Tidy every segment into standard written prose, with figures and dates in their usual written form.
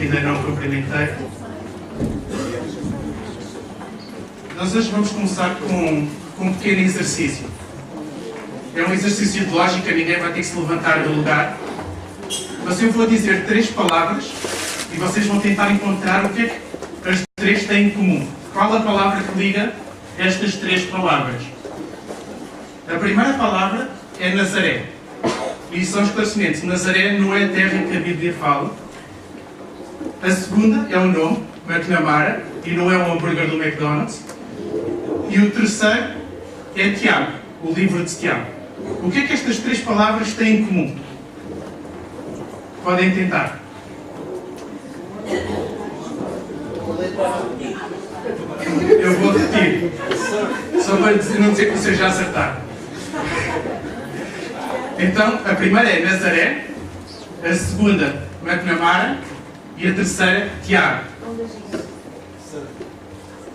que ainda não cumprimentei. Nós hoje vamos começar com um pequeno exercício. É um exercício de lógica, ninguém vai ter que se levantar do lugar. Mas eu vou dizer 3 palavras e vocês vão tentar encontrar o que é que as 3 têm em comum. Qual a palavra que liga estas 3 palavras? A primeira palavra é Nazaré. E são esclarecimentos. Nazaré não é a terra que a Bíblia fala. A segunda é o nome, McNamara, e não é o hambúrguer do McDonald's. E o terceiro é Tiago, o livro de Tiago. O que é que estas 3 palavras têm em comum? Podem tentar. Eu vou repetir. Só para não dizer que vocês já acertaram. Então, a primeira é Nazaré, a segunda, McNamara, e a terceira, Tiago.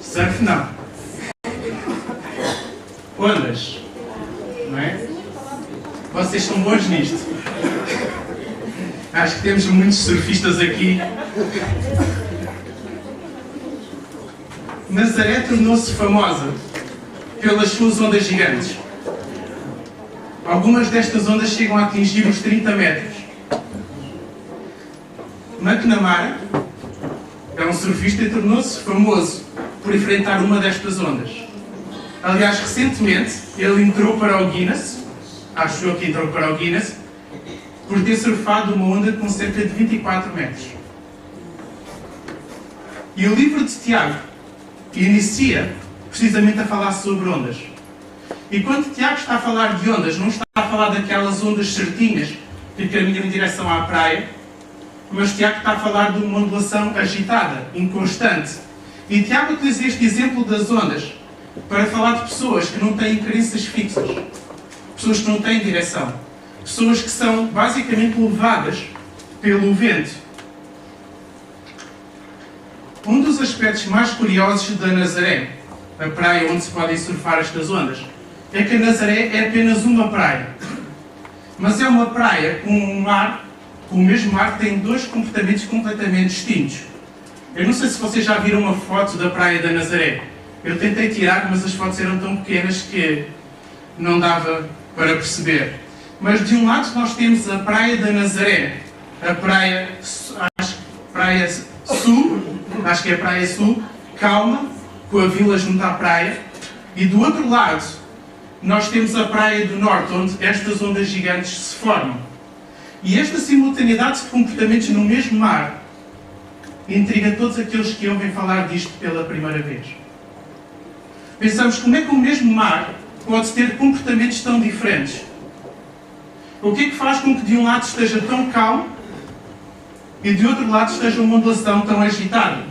Surf não. Ondas. Não é? Vocês são bons nisto. Acho que temos muitos surfistas aqui. Nazaré tornou-se famosa pelas suas ondas gigantes. Algumas destas ondas chegam a atingir os 30 metros. McNamara é um surfista e tornou-se famoso por enfrentar uma destas ondas. Aliás, recentemente, ele entrou para o Guinness, acho eu que entrou para o Guinness, por ter surfado uma onda com cerca de 24 metros. E o livro de Tiago inicia precisamente a falar sobre ondas. E quando Tiago está a falar de ondas, não está a falar daquelas ondas certinhas que caminham em direção à praia, mas Tiago está a falar de uma ondulação agitada, inconstante. E Tiago utiliza este exemplo das ondas para falar de pessoas que não têm crenças fixas, pessoas que não têm direção, pessoas que são basicamente levadas pelo vento. Um dos aspectos mais curiosos da Nazaré, a praia onde se podem surfar estas ondas, é que a Nazaré é apenas uma praia. Mas é uma praia com um mar, com o mesmo mar, que tem 2 comportamentos completamente distintos. Eu não sei se vocês já viram uma foto da praia da Nazaré. Eu tentei tirar, mas as fotos eram tão pequenas que não dava para perceber. Mas de um lado nós temos a praia da Nazaré, a praia, praia sul, acho que é a praia sul, calma, com a vila junto à praia. E do outro lado nós temos a praia do norte, onde estas ondas gigantes se formam. E esta simultaneidade de comportamentos no mesmo mar intriga todos aqueles que ouvem falar disto pela primeira vez. Pensamos, como é que o mesmo mar pode ter comportamentos tão diferentes? O que é que faz com que de um lado esteja tão calmo e de outro lado esteja uma ondulação tão agitada?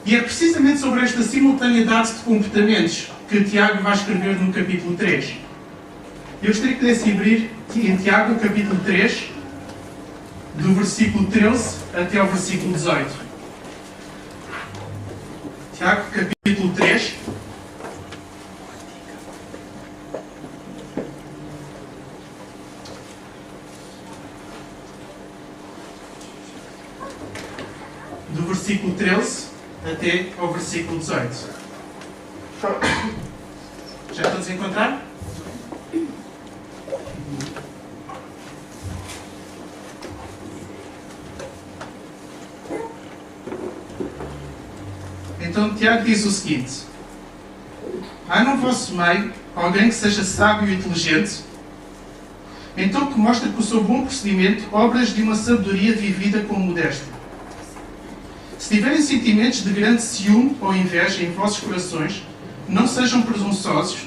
E é precisamente sobre esta simultaneidade de comportamentos que Tiago vai escrever no capítulo 3. Eu gostaria que pudesse abrir em Tiago, capítulo 3, do versículo 13 até ao versículo 18. Tiago, capítulo 3. Do versículo 13 até ao versículo 18. Já todos a encontrar? Então Tiago diz o seguinte: há no vosso meio alguém que seja sábio e inteligente, então que mostre com o seu bom procedimento obras de uma sabedoria vivida com modéstia. Se tiverem sentimentos de grande ciúme ou inveja em vossos corações, não sejam presunçosos,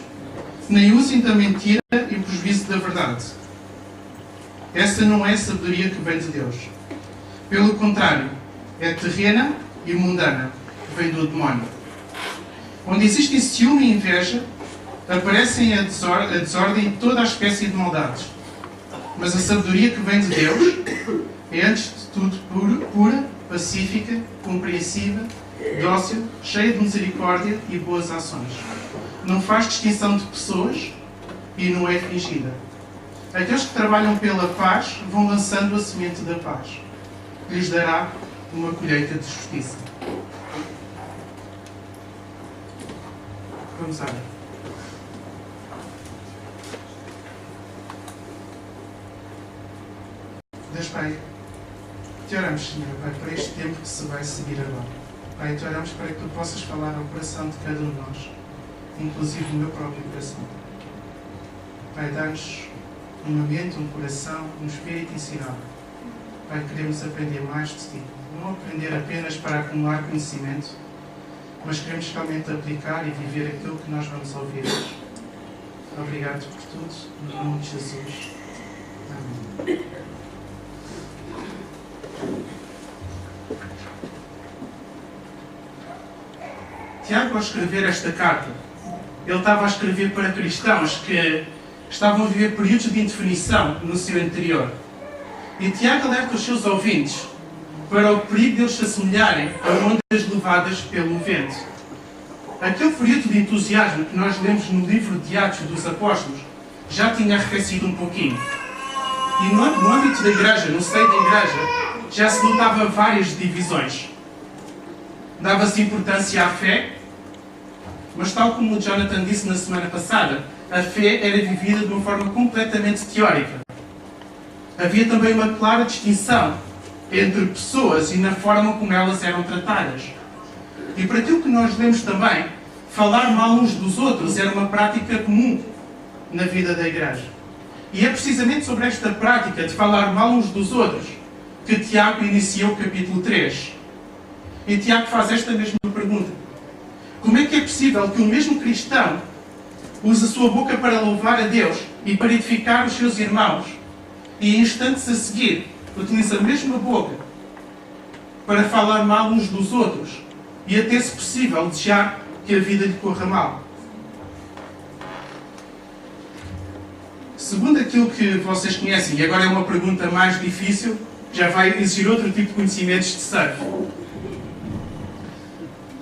nem usem da mentira em prejuízo da verdade. Essa não é a sabedoria que vem de Deus. Pelo contrário, é terrena e mundana, que vem do demónio. Onde existem ciúme e inveja, aparecem a desordem e toda a espécie de maldades. Mas a sabedoria que vem de Deus é, antes de tudo, pura, pacífica, compreensiva, dócil, cheia de misericórdia e boas ações. Não faz distinção de pessoas e não é fingida. Aqueles que trabalham pela paz vão lançando a semente da paz. lhes dará uma colheita de justiça. Vamos orar. Deus Pai, te oramos, Senhor, Pai, para este tempo que se vai seguir agora. Pai, te oramos para que tu possas falar ao coração de cada um de nós, inclusive o meu próprio coração. Pai, dá-nos uma mente, um coração, um espírito ensinado. Pai, queremos aprender mais de ti. Não aprender apenas para acumular conhecimento, mas queremos realmente aplicar e viver aquilo que nós vamos ouvir hoje. Obrigado por tudo, no nome de Jesus. Amém. Tiago, ao escrever esta carta, ele estava a escrever para cristãos que estavam a viver períodos de indefinição no seu interior. E Tiago alerta os seus ouvintes para o perigo de eles se assemelharem a ondas levadas pelo vento. Aquele período de entusiasmo que nós lemos no livro de Atos dos Apóstolos já tinha arrefecido um pouquinho. E no âmbito da igreja, no seio da igreja, já se notava várias divisões. Dava-se importância à fé, mas tal como o Jonathan disse na semana passada, a fé era vivida de uma forma completamente teórica. Havia também uma clara distinção entre pessoas e na forma como elas eram tratadas. E para aquilo que nós lemos também, falar mal uns dos outros era uma prática comum na vida da igreja. E é precisamente sobre esta prática de falar mal uns dos outros que Tiago inicia o capítulo 3. E Tiago faz esta mesma pergunta. Como é que é possível que o mesmo cristão use a sua boca para louvar a Deus e para edificar os seus irmãos e, instantes a seguir, utiliza a mesma boca para falar mal uns dos outros e até, se possível, desejar que a vida lhe corra mal? Segundo aquilo que vocês conhecem, e agora é uma pergunta mais difícil, já vai exigir outro tipo de conhecimentos de surf.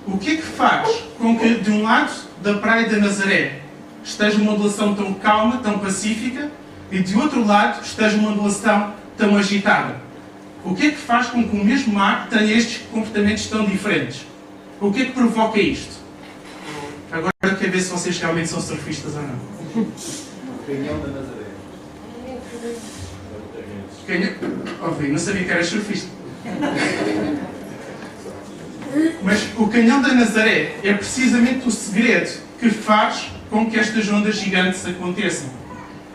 O que é que faz com que, de um lado da Praia de Nazaré, esteja uma ondulação tão calma, tão pacífica, e de outro lado esteja uma ondulação tão agitada? O que é que faz com que o mesmo mar tenha estes comportamentos tão diferentes? O que é que provoca isto? Agora quero ver se vocês realmente são surfistas ou não. O Canhão da Nazaré. Não sabia que eras surfista. Mas o Canhão da Nazaré é precisamente o segredo que faz com que estas ondas gigantes aconteçam.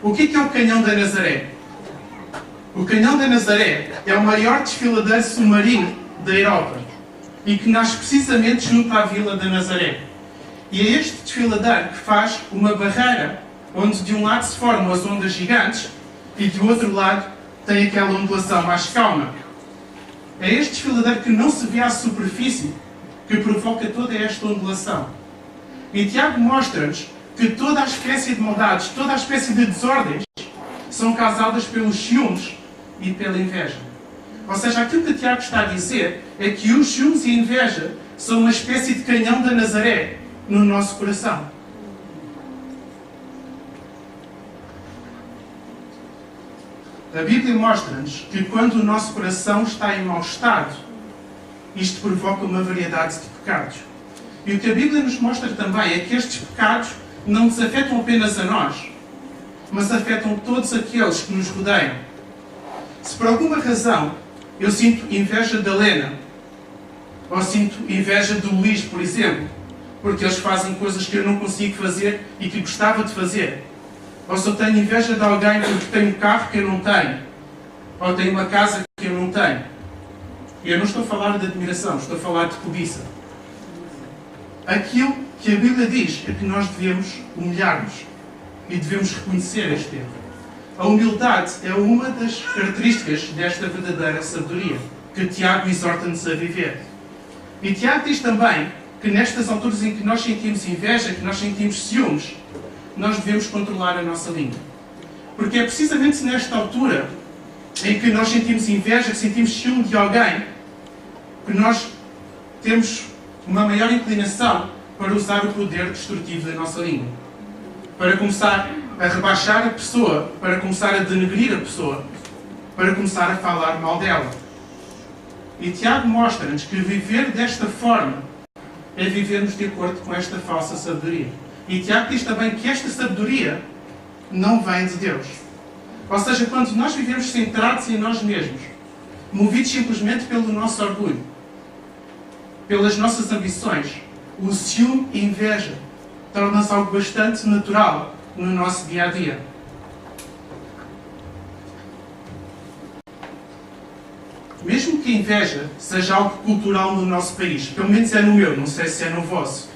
O que é o Canhão da Nazaré? O Canhão da Nazaré é o maior desfiladeiro submarino da Europa e que nasce precisamente junto à Vila da Nazaré. E é este desfiladeiro que faz uma barreira onde de um lado se formam as ondas gigantes e do outro lado tem aquela ondulação mais calma. É este desfiladeiro que não se vê à superfície que provoca toda esta ondulação. E Tiago mostra-nos que toda a espécie de maldades, toda a espécie de desordens são causadas pelos ciúmes e pela inveja. Ou seja, aquilo que Tiago está a dizer é que os ciúmes e a inveja são uma espécie de canhão da Nazaré no nosso coração. A Bíblia mostra-nos que quando o nosso coração está em mau estado, isto provoca uma variedade de pecados. E o que a Bíblia nos mostra também é que estes pecados não nos afetam apenas a nós, mas afetam todos aqueles que nos rodeiam. Se por alguma razão eu sinto inveja da Helena, ou sinto inveja do Luís, por exemplo, porque eles fazem coisas que eu não consigo fazer e que gostava de fazer, ou se eu tenho inveja de alguém porque tem um carro que eu não tenho, ou tem uma casa que eu não tenho, e eu não estou a falar de admiração, estou a falar de cobiça. Aquilo que a Bíblia diz é que nós devemos humilhar-nos e devemos reconhecer este erro. A humildade é uma das características desta verdadeira sabedoria que Tiago exorta-nos a viver. E Tiago diz também que nestas alturas em que nós sentimos inveja, que nós sentimos ciúmes, nós devemos controlar a nossa língua. Porque é precisamente nesta altura em que nós sentimos inveja, que sentimos ciúme de alguém, que nós temos uma maior inclinação para usar o poder destrutivo da nossa língua. Para começar a rebaixar a pessoa, para começar a denegrir a pessoa, para começar a falar mal dela. E Tiago mostra-nos que viver desta forma é vivermos de acordo com esta falsa sabedoria. E Tiago diz também que esta sabedoria não vem de Deus. Ou seja, quando nós vivemos centrados em nós mesmos, movidos simplesmente pelo nosso orgulho, pelas nossas ambições, o ciúme e a inveja tornam-se algo bastante natural no nosso dia-a-dia. Mesmo que a inveja seja algo cultural no nosso país, pelo menos é no meu, não sei se é no vosso.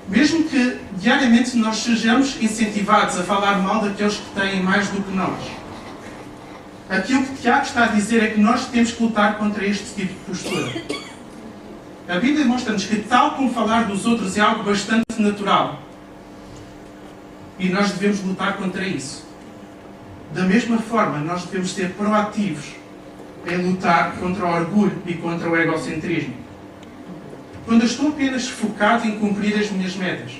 Mesmo que diariamente nós sejamos incentivados a falar mal daqueles que têm mais do que nós, aquilo que Tiago está a dizer é que nós temos que lutar contra este tipo de postura. A Bíblia mostra-nos que tal como falar dos outros é algo bastante natural. E nós devemos lutar contra isso. Da mesma forma, nós devemos ser proativos em lutar contra o orgulho e contra o egocentrismo. Quando eu estou apenas focado em cumprir as minhas metas,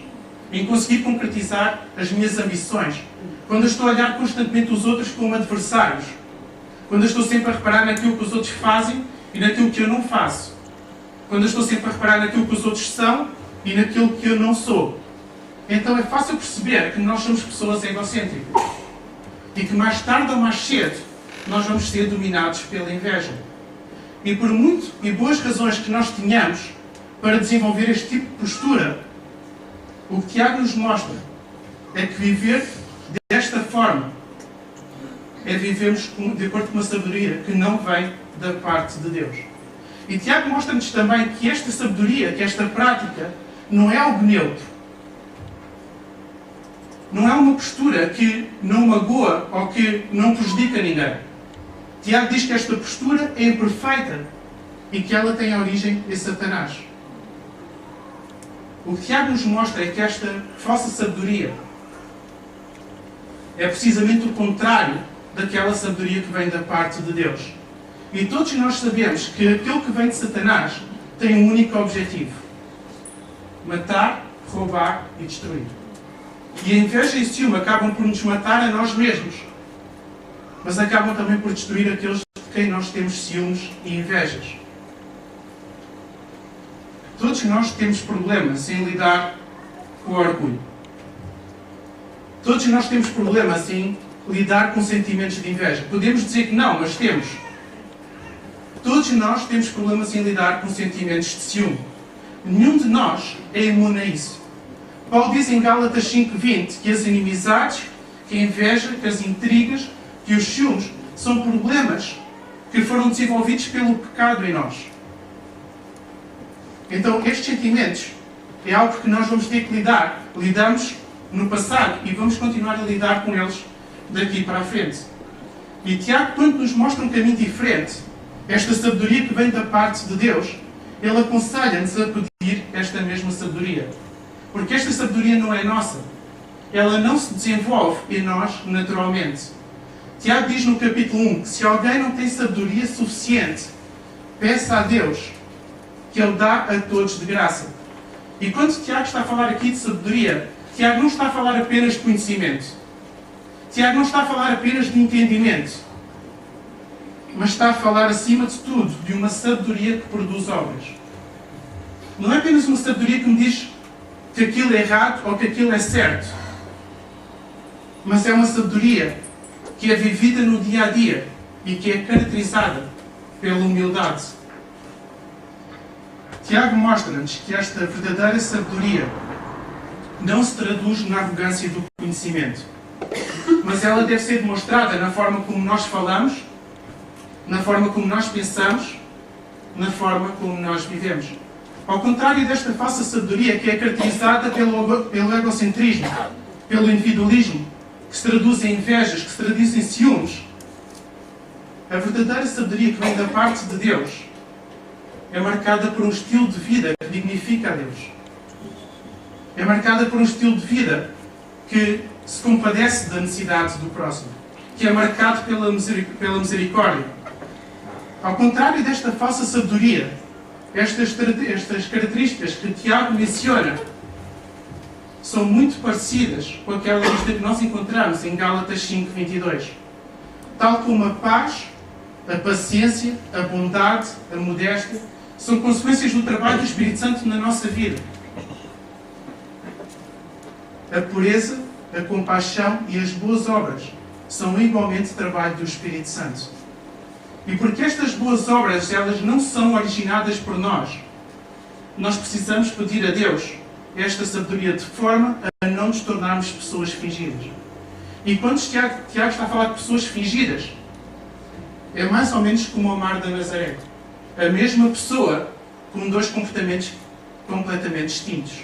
em conseguir concretizar as minhas ambições, quando eu estou a olhar constantemente os outros como adversários, quando eu estou sempre a reparar naquilo que os outros fazem e naquilo que eu não faço, quando eu estou sempre a reparar naquilo que os outros são e naquilo que eu não sou, então é fácil perceber que nós somos pessoas egocêntricas. E que mais tarde ou mais cedo nós vamos ser dominados pela inveja. E por muito e boas razões que nós tenhamos para desenvolver este tipo de postura, o que Tiago nos mostra é que viver desta forma é vivermos de acordo com uma sabedoria que não vem da parte de Deus. E Tiago mostra-nos também que esta sabedoria, que esta prática, não é algo neutro. Não é uma postura que não magoa ou que não prejudica ninguém. Tiago diz que esta postura é imperfeita e que ela tem origem em Satanás. O que Tiago nos mostra é que esta falsa sabedoria é precisamente o contrário daquela sabedoria que vem da parte de Deus. E todos nós sabemos que aquilo que vem de Satanás tem um único objetivo: matar, roubar e destruir. E a inveja e o ciúme acabam por nos matar a nós mesmos, mas acabam também por destruir aqueles de quem nós temos ciúmes e invejas. Todos nós temos problemas em lidar com o orgulho. Todos nós temos problemas em lidar com sentimentos de inveja. Podemos dizer que não, mas temos. Todos nós temos problemas em lidar com sentimentos de ciúme. Nenhum de nós é imune a isso. Paulo diz em Gálatas 5:20 que as inimizades, que a inveja, que as intrigas, que os ciúmes são problemas que foram desenvolvidos pelo pecado em nós. Então, estes sentimentos é algo que nós vamos ter que lidar. Lidamos no passado e vamos continuar a lidar com eles daqui para a frente. E Tiago, quando nos mostra um caminho diferente, esta sabedoria que vem da parte de Deus, ele aconselha-nos a pedir esta mesma sabedoria. Porque esta sabedoria não é nossa. Ela não se desenvolve em nós naturalmente. Tiago diz no capítulo 1 que se alguém não tem sabedoria suficiente, peça a Deus, que Ele dá a todos de graça. E quando Tiago está a falar aqui de sabedoria, Tiago não está a falar apenas de conhecimento. Tiago não está a falar apenas de entendimento. Mas está a falar, acima de tudo, de uma sabedoria que produz obras. Não é apenas uma sabedoria que me diz que aquilo é errado ou que aquilo é certo. Mas é uma sabedoria que é vivida no dia-a-dia e que é caracterizada pela humildade. Tiago mostra-nos que esta verdadeira sabedoria não se traduz na arrogância do conhecimento, mas ela deve ser demonstrada na forma como nós falamos, na forma como nós pensamos, na forma como nós vivemos. Ao contrário desta falsa sabedoria que é caracterizada pelo egocentrismo, pelo individualismo, que se traduz em invejas, que se traduz em ciúmes, a verdadeira sabedoria que vem da parte de Deus é marcada por um estilo de vida que dignifica a Deus. É marcada por um estilo de vida que se compadece da necessidade do próximo, que é marcado pela misericórdia. Ao contrário desta falsa sabedoria, estas características que Tiago menciona são muito parecidas com aquela lista que nós encontramos em Gálatas 5:22. Tal como a paz, a paciência, a bondade, a modéstia, são consequências do trabalho do Espírito Santo na nossa vida. A pureza, a compaixão e as boas obras são igualmente trabalho do Espírito Santo. E porque estas boas obras, elas não são originadas por nós, nós precisamos pedir a Deus esta sabedoria de forma a não nos tornarmos pessoas fingidas. E quando Tiago está a falar de pessoas fingidas, é mais ou menos como o Mar da Nazaré. A mesma pessoa com dois comportamentos completamente distintos.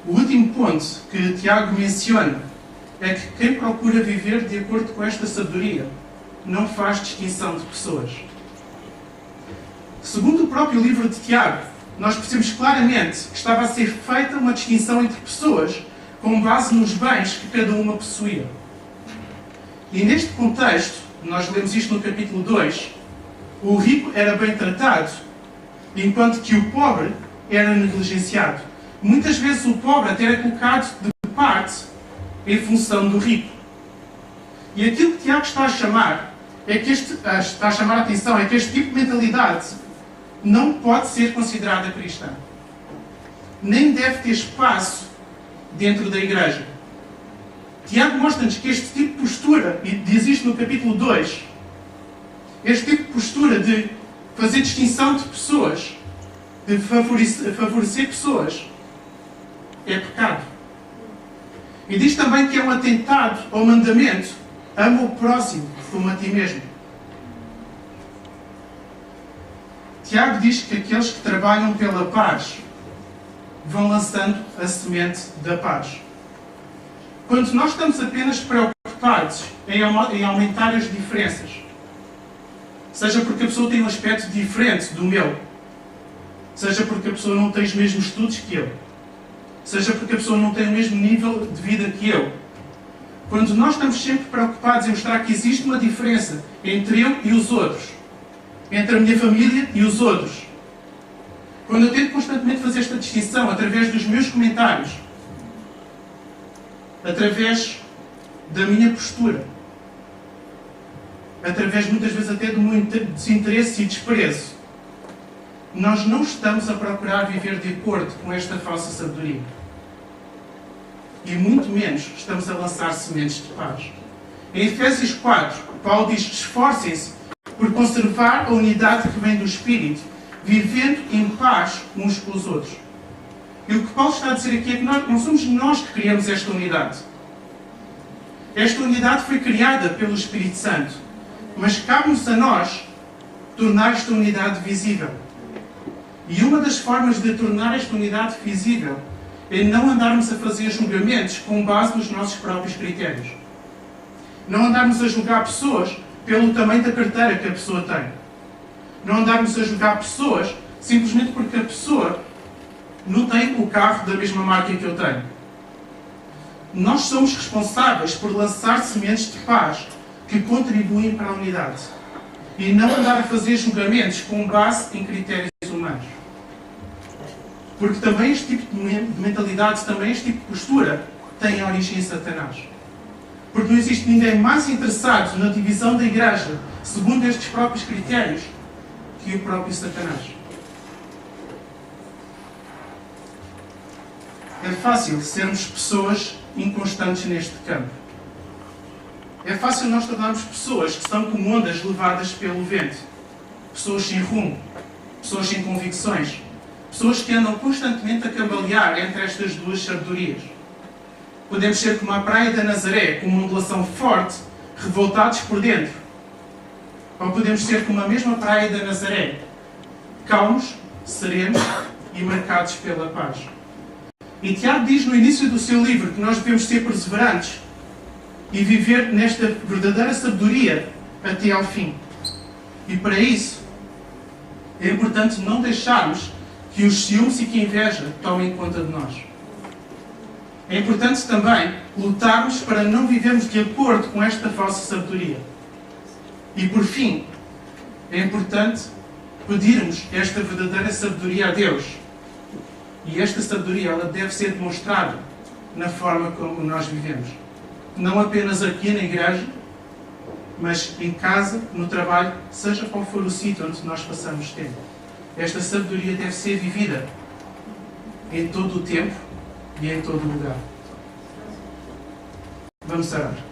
O último ponto que Tiago menciona é que quem procura viver de acordo com esta sabedoria não faz distinção de pessoas. Segundo o próprio livro de Tiago, nós percebemos claramente que estava a ser feita uma distinção entre pessoas com base nos bens que cada uma possuía. E neste contexto, nós lemos isto no capítulo 2, o rico era bem tratado, enquanto que o pobre era negligenciado. Muitas vezes o pobre até era colocado de parte em função do rico. E aquilo que Tiago está a chamar a atenção é que este tipo de mentalidade não pode ser considerada cristã. Nem deve ter espaço dentro da igreja. Tiago mostra-nos que este tipo de postura, e diz isto no capítulo 2, este tipo de postura de fazer distinção de pessoas, de favorecer pessoas, é pecado. E diz também que é um atentado ao mandamento: ama o próximo como a ti mesmo. Tiago diz que aqueles que trabalham pela paz vão lançando a semente da paz. Quando nós estamos apenas preocupados em aumentar as diferenças, seja porque a pessoa tem um aspecto diferente do meu, seja porque a pessoa não tem os mesmos estudos que eu, seja porque a pessoa não tem o mesmo nível de vida que eu, quando nós estamos sempre preocupados em mostrar que existe uma diferença entre eu e os outros, entre a minha família e os outros, quando eu tento constantemente fazer esta distinção através dos meus comentários, através da minha postura, através muitas vezes até do meu desinteresse e desprezo, nós não estamos a procurar viver de acordo com esta falsa sabedoria. E muito menos estamos a lançar sementes de paz. Em Efésios 4, Paulo diz: esforcem-se por conservar a unidade que vem do Espírito, vivendo em paz uns com os outros. E o que Paulo está a dizer aqui é que não somos nós que criamos esta unidade. Esta unidade foi criada pelo Espírito Santo, mas cabe-nos a nós tornar esta unidade visível. E uma das formas de tornar esta unidade visível é não andarmos a fazer julgamentos com base nos nossos próprios critérios. Não andarmos a julgar pessoas pelo tamanho da carteira que a pessoa tem. Não andarmos a julgar pessoas simplesmente porque a pessoa não tem o carro da mesma marca que eu tenho. Nós somos responsáveis por lançar sementes de paz que contribuem para a unidade. E não andar a fazer julgamentos com base em critérios humanos. Porque também este tipo de mentalidade, também este tipo de postura, tem origem em Satanás. Porque não existe ninguém mais interessado na divisão da igreja, segundo estes próprios critérios, que o próprio Satanás. É fácil sermos pessoas inconstantes neste campo. É fácil nós tornarmos pessoas que são como ondas levadas pelo vento. Pessoas sem rumo. Pessoas sem convicções. Pessoas que andam constantemente a cambalear entre estas duas sabedorias. Podemos ser como a praia da Nazaré, com uma ondulação forte, revoltados por dentro. Ou podemos ser como a mesma praia da Nazaré, calmos, serenos e marcados pela paz. E Tiago diz no início do seu livro que nós devemos ser perseverantes e viver nesta verdadeira sabedoria até ao fim. E para isso, é importante não deixarmos que os ciúmes e que a inveja tomem conta de nós. É importante também lutarmos para não vivermos de acordo com esta falsa sabedoria. E por fim, é importante pedirmos esta verdadeira sabedoria a Deus. E esta sabedoria ela deve ser demonstrada na forma como nós vivemos. Não apenas aqui na igreja, mas em casa, no trabalho, seja qual for o sítio onde nós passamos tempo. Esta sabedoria deve ser vivida em todo o tempo e em todo o lugar. Vamos orar.